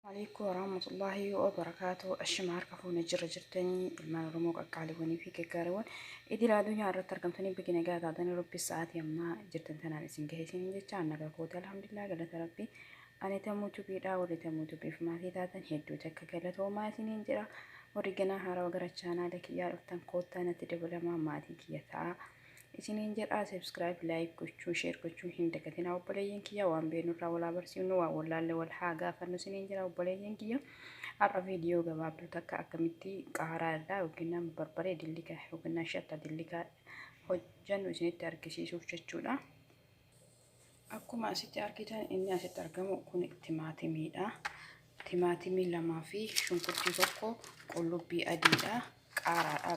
عليكم ورحمة الله وبركاته. الشمار كفون جرتني المال رموك أكالوني في كجاروان إدي لا دنيا رت تركمتني بجينا قاعد عدني ربي الساعات يما جرتن تنا نسين جهسين جتشان نقول الحمد لله قلت ربي أنا تموت بيدا ولا تموت بيف ما في ذات هدو تككلت وما سنين جرا ورجنا هارا وقرتشانا لك يا أفتن قوتا نتدبل ما تيجي يتا isinin jedha subscribe like gochuu share gochuu hin dagatina obboleeyyan kiyya waan beenu irraa wal barsiifnu waa wallaalle wal haa gaafannu isinin jedha obboleeyyan kiyya har'a viidiyoo gabaabduu takka akkamitti qaaraa irraa yookiin barbaree dillika yookiin shatta dillika hojjannu isinitti argisiisuuf jechuudha. Akkuma asitti argitan inni asitti argamu kun timaatimiidha. Timaatimii lamaa fi shunkurtii tokko qullubbii adiidha.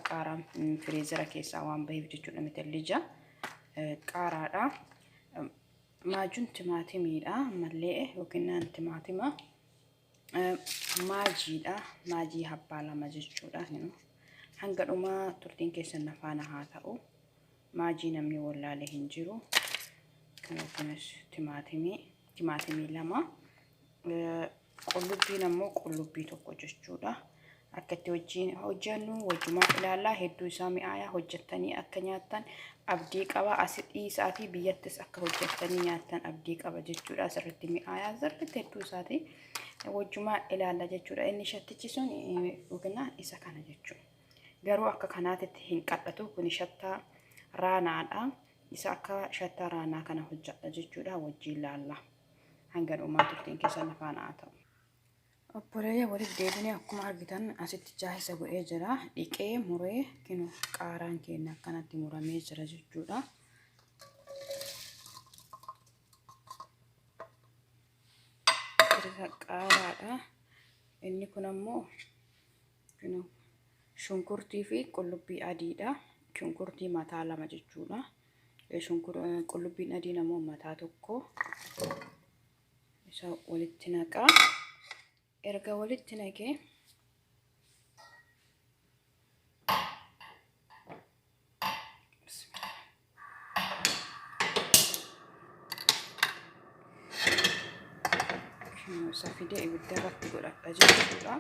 Qaaraan firiizera keessaa waan baheef jechuudha mitallija qaaraadha. Maajuun timaatimiidha mallee yookiin timaatima maajiidha. Maajii habbaa lama jechuudha. Hanga dhumaa turtiin keessan nafaana haa ta'u. Maajii namni wallaalee hin jiru. Kunis timaatimii lama qullubbiin ammoo qullubbii tokko jechuudha. Akkatti hojjannu wajjuma ilaalaa hedduu isaa mi'aayaa hojjettanii akka nyaattan abdii qaba. Asidii isaa fi biyyattis akka hojjettanii nyaattan abdii qaba jechuudha. Asirratti mi'aayaa sirriitti hedduu isaati wajjuma ilaala jechuudha. Inni shattichi sun yookiin isa kana jechuudha. Garuu akka kanaatitti hin qadhatu. Kun shattaa raanaadha. Isa akka shattaa raanaa kana hojjedha jechuudha. Wajji ilaalla hanga dhumaa turtiin keessa nafaan haa ta'u. Obboleeyya walitti deebinee akkuma argitan asitti jaahisa godhee jira. Dhiqee muree kinu qaaraan keenya akkanatti muramee jira jechuudha. Qaaraadha. Inni kun ammoo kinu shunkurtii fi qullubbii adiidha. Shunkurtii mataa lama jechuudha. Qullubbiin adiin ammoo mataa tokko. Isa walitti naqaa. Erga walitti naqee safidee ibidda irratti godhadha jechuudha.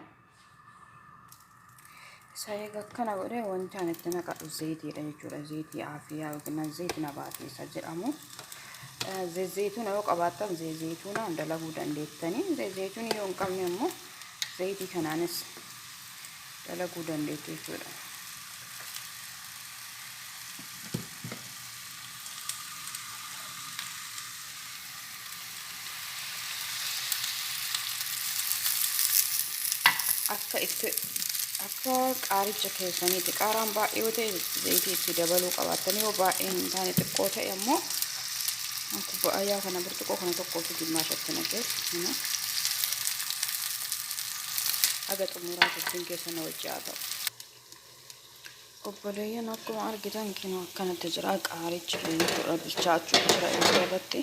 Isa eega akkana godhee wanti ani itti naqadhu zayitiidha jechuudha. Zayitii aafiyaa yookiin zayitii nabaatii isa jedhamu. Zayituun yoo qabaattan zayituun dalaguu dandeettanii. Zayituun yoo hin qabne immoo zayitii kanaanis dalaguu dandeettu jechuudha. Akka qaaricha keessaniitti qaaraan baay'ee yoo ta'e zayitii itti dabaluu qabaattanii yoo baay'ee hin taane xiqqoo ta'e ammoo ayyaa kana burtuqoo kana tokkootu gimmaashatti naqee aga xumuraa turtiin keessa na wajji haa ta'u. Obboleeyyan akkuma argitan kinu akkanatti jira. Qaarichi jechuudha bilchaachuu jira irratti.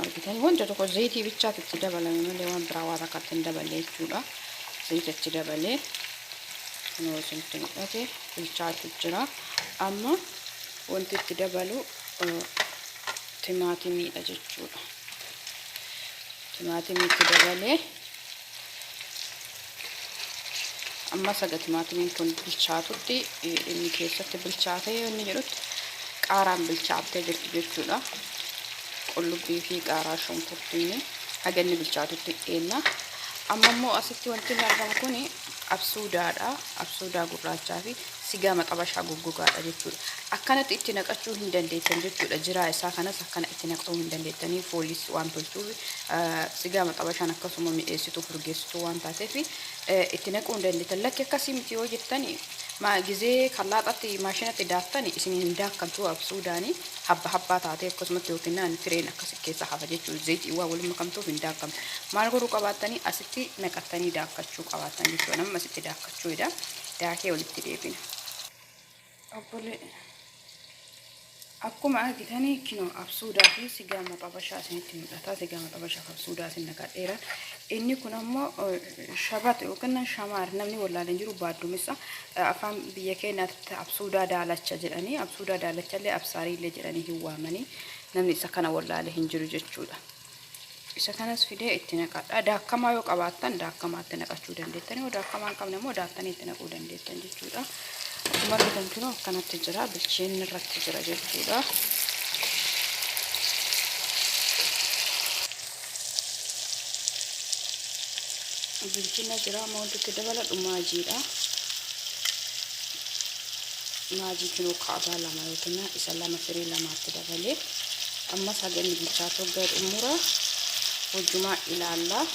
Argitan wanta tokko zayitii bichaatu itti dabalame malee waan biraa waan akkatti hin daballe jechuudha. Zayita itti dabalee kunoo isinitti mul'ate bilchaachuu jira. Amma wanti itti dabalu timaatimiidha jechuudha. Timaatimii itti dabalee amma saga timaatimiin kun bilchaatutti inni keessatti bilchaatee inni jedhutti qaaraan bilchaattee jirti jechuudha. Qullubbii fi qaaraa shunkurtiin haga inni bilchaatutti dheenna. Amma immoo asitti wanti argamu kun absuudaadha. Absuudaa gurraachaa fi sigaa maxabashaa goggogaadha jechuudha. Akkanatti itti naqachuu hin dandeettan jechuudha. Jiraa isaa kanas akkana itti naquu hin dandeettanii fooliis waan tolchuuf sigaa maxabashaan akkasuma mi'eessituu furgeessituu waan taateef itti naquu hin dandeettan. Lakki akkasii miti yoo jettani gizee kallaaxatti maashinatti daaftani isin hin daakkantu absuudaani habba habbaa taatee akkasumatti yookiin fireen akkasii keessa hafa jechuudha. Zayitii waa waliin makamtuuf hin daakkamtu. Maal godhuu qabaattanii asitti naqattanii daakkachuu qabaattan jechuudha. Namni asitti daakkachuudha. Daakee walitti deebina. Akkuma argitanii kino absuudaa fi sigaa maxabashaa isinitti mul'ata. Sigaa maxabashaa fi absuudaa isin naqadheera. Inni kun ammoo shabat yookiin shamaar namni wallaaleen jiru baadduumessa afaan biyya keenyaatti absuudaa daalacha jedhanii absuudaa daalachallee absaariillee jedhanii hin waamanii namni isa kana wallaalee hin jiru jechuudha. isa kanas fidee itti naqadha. Daakkamaa yoo qabaattan daakkamaatti naqachuu dandeettanii, yoo daakkamaa hin qabne immoo daattanii itti naquu dandeettan jechuudha. Akkuma argitan akkanatti jira, bilcheenni irratti jira jechuudha. Bilchina jira, wanti dabaladhu maajiidha. Maajii kinoo kaabaa lama yookiin isa lama firii lamaatti dabalee amma saganni bilchaatoo gad umura hojjumaa ilaallaa.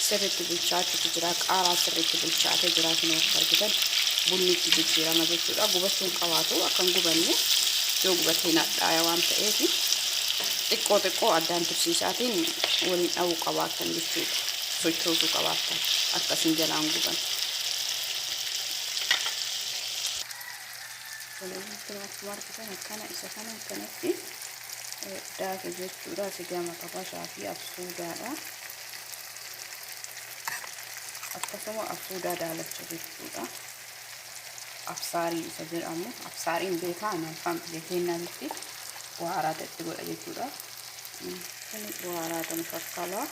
Sirriitti bilchaachuutu jira, qaaraa sirriitti bilchaatee jira. Kinoo argitan bunni itti jijjiirama jechuudha. Gubachuun qabaatu akka hin gubanne yoo gubatee nadhaaya waan ta'eef xiqqoo addaan tursiisaatiin waliin dha'uu qabaattan jechuudha. Sochoosuu qabaattan akkasiin jalaan guban. Akkuma argitan akkana isa kana akkanatti daake jechuudha. Sigaa makabashaa fi absuudaadha. Akkasuma absuudaa daalacha jechuudha. Absaarii isa jedhamu. Absaariin beekaa amanfaan biyya keenyaatti bu'aaraa itti godha jechuudha. Kun bu'aaraa kan fakkaala.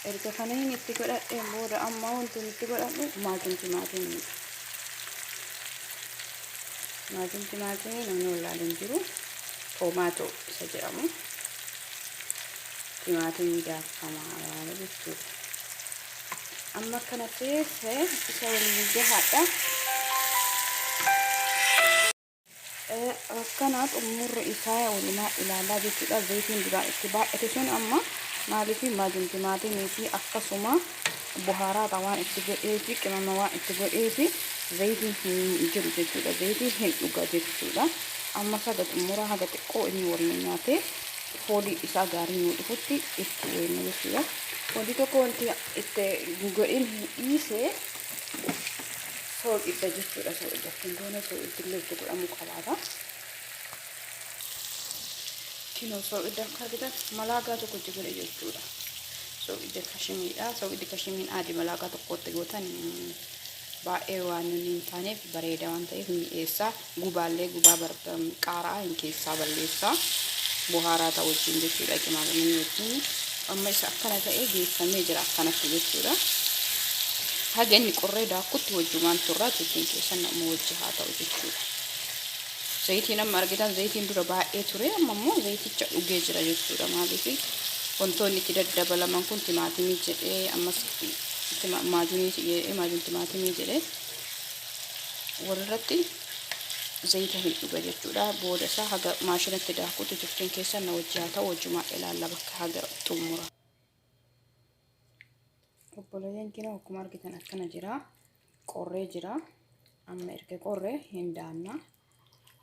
Erga kaneen itti godhadheen booda amma wanti itti godhadhu maatiin timaatimii. Maatiin timaatimii namni wallaaleen jiru toomaatoo isa jedhamu. Timaatimii daakkamaa jechuudha. Amma kana teessee isa waliin gahaadha. Akkanaaf umurri isaa walumaa ilaalaa jechuudha. Zayitiin dura itti baay'ate sun amma maaliif maatiin timaatimii fi akkasuma buhaaraadha waan itti godhee fi qimama waan itti godhee fi zayitiin hin jiru jechuudha. Zayitiin hin dhuga jechuudha. Amma sagat umuraa haga xiqqoo inni waliin nyaatee foolii isaa gaarii nu dhufutti itti weenya jechuudha. Wanti tokko wanti itti godhin dhiisee soogidda jechuudha. Soogidda kintoona soogidillee itti godhamuu qabaata. Kinoo soogidda akka argitan malaagaa tokko itti godhe jechuudha. Soogidda kashimiidha. Soogiddi kashimiin adii malaagaa tokkotti gootan baay'ee waan hin taaneef bareeda waan ta'eef mi'eessaa. Gubaallee gubaa qaaraa hin keessaa balleessaa. Buhaaraa ta'u wajjin jechuudha. Qimaalamanii wajjin amma isa akkana ta'ee geeffamee jira akkanatti jechuudha. Haga inni qorree daakutti wajjumaan turraa jechuun keessan nama wajji haa ta'u jechuudha. Zayitiin amma argitan zayitiin dura baay'ee ture, amma immoo zayiticha dhugee jira jechuudha. Maaliif wantoonni itti daddabalaman kun timaatimii jedhee ammas maajuun timaatimii jedhee walirratti zayita hin dhuga jechuudha. Booda isaa haga maashinatti daakutti jechuun keessan na wajji haa ta'u wajjumaa ilaalla bakka haga xumura. Obboleeyyan kina akkuma argitan akkana jira. Qorree jira. Amma erga qorree hin daanna.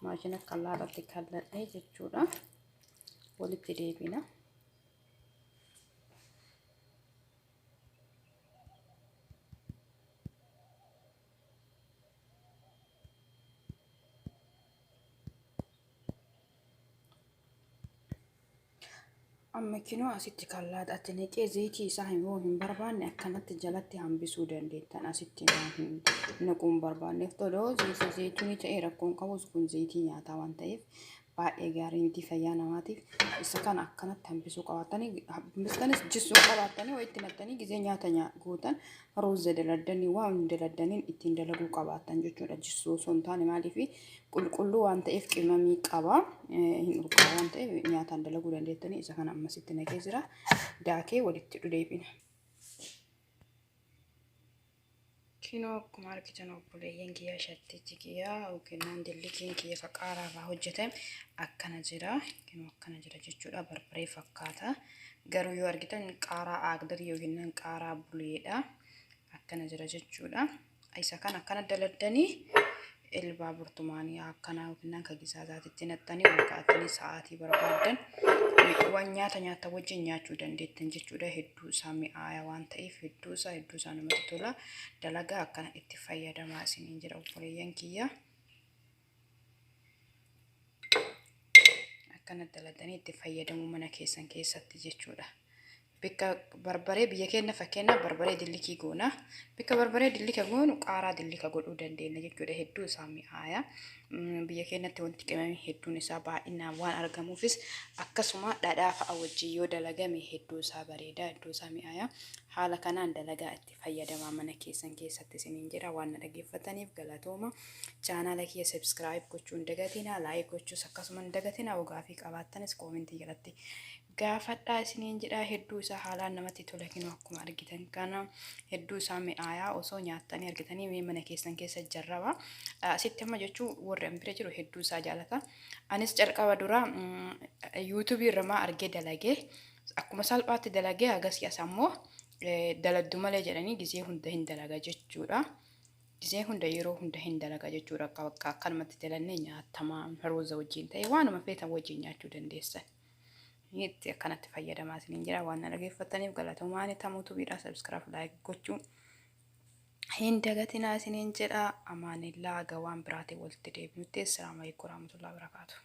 Maashina qallaadhaatti kalladhee jechuudha. Walitti deebina. Amma kinoo asitti kallaadhaatti neqee zayitii isaa hin barbaanne akkanatti jalatti hambisuu dandeettan. Asitti naquun barbaanneef toloo zayituun ta'ee rakkoon qabus kun zayitii nyaataa waan ta'eef baay'ee gaarii miti fayyaa namaatiif. Isa kana akkanatti hambisuu qabaatanii hambistanis jissuu qabaatanii waa itti naqxanii gizee nyaata gootan ruuza daladdanii waan daladdaniin ittiin dalaguu qabaatan jechuudha. Jissuu osoo hin taane maaliif qulqulluu waan ta'eef qimamii qaba hin urgaa waan ta'eef nyaataan dalaguu dandeettanii. Isa kana ammasitti naqee jira. Daakee walitti deebina. Kinoo akkuma argitan obboleeyyan kiyyaa shattichi kiyyaa yookiin dillikiin kiyya faqaaraa irraa hojjetame akkana jira. Kinoo akkana jira jechuudha. Barbaree fakkaata. Garuu yoo argitan qaaraa aagdarii yookiin qaaraa buleedha. Akkana jira jechuudha. Isa kana akkana daladdanii ilbaa burtumaanii akkana yookiin kan gisaasaatitti naxxanii ol kaa'atanii sa'aatii barbaadan waan nyaata wajjin nyaachuu dandeettan jechuudha. Hedduu isaa mi'aayaa waan ta'eef hedduu isaa namatti tola. Dalagaa akkana itti fayyadamaa isiniin jira obboleeyyan kiyya. Akkana daladdanii itti fayyadamuu mana keessan keessatti jechuudha. bikka barbaree biyya keenya fakkeenya barbaree dillikii goona. Bikka barbaree dillika goonu qaaraa dillika godhuu dandeenya jechuudha. Hedduu isaa mi'aaya. Biyya keenyatti wanti qimamii hedduun isaa baay'inaan waan argamuufis akkasuma dhadhaa fa'a wajjin yoo dalagame hedduu isaa bareeda, hedduu isaa mi'aaya. Haala kanaan dalagaa itti fayyadamaa mana keessan keessatti isiniin jedha. Waan na dhaggeeffataniif galatooma. Chaanaala kiyya subscribe gochuu hin dagatinaa, like gochuus akkasuma hin dagatinaa. Gaafii qabaattanis koomentii jalatti gaafadhaa isiniin jedha. Hedduu isaa haalaan namatti tola kinoo akkuma argitan kana hedduu isaa mi'aayaa osoo nyaattanii argitanii mee mana keessan keessa jarraba. Asitti amma jechuun warri an bira jiru hedduu isaa jaalata. Anis calqaba dura YouTube irraa argee dalagee akkuma salphaatti dalagee agas ammoo daladdu malee jedhanii gizee hunda hin dalaga jechuudha. Gizee hunda yeroo hunda hin dalaga jechuudha. Akkanumatti dalannee nyaatamaa rooza wajjin ta'e waanuma feetan wajjin nyaachuu dandeessan. Itti akkanatti fayyadamaa isiniin jira. Waan na dhaggeeffataniif galatoomaa. Tamuutu biidhaa subscribe like gochuu hin dagatinaa isiniin jedha. Amaanillaa gawaan biraatiin walitti deebinutti. Assalaamu alaykum warahmatullahi wabarakatuh.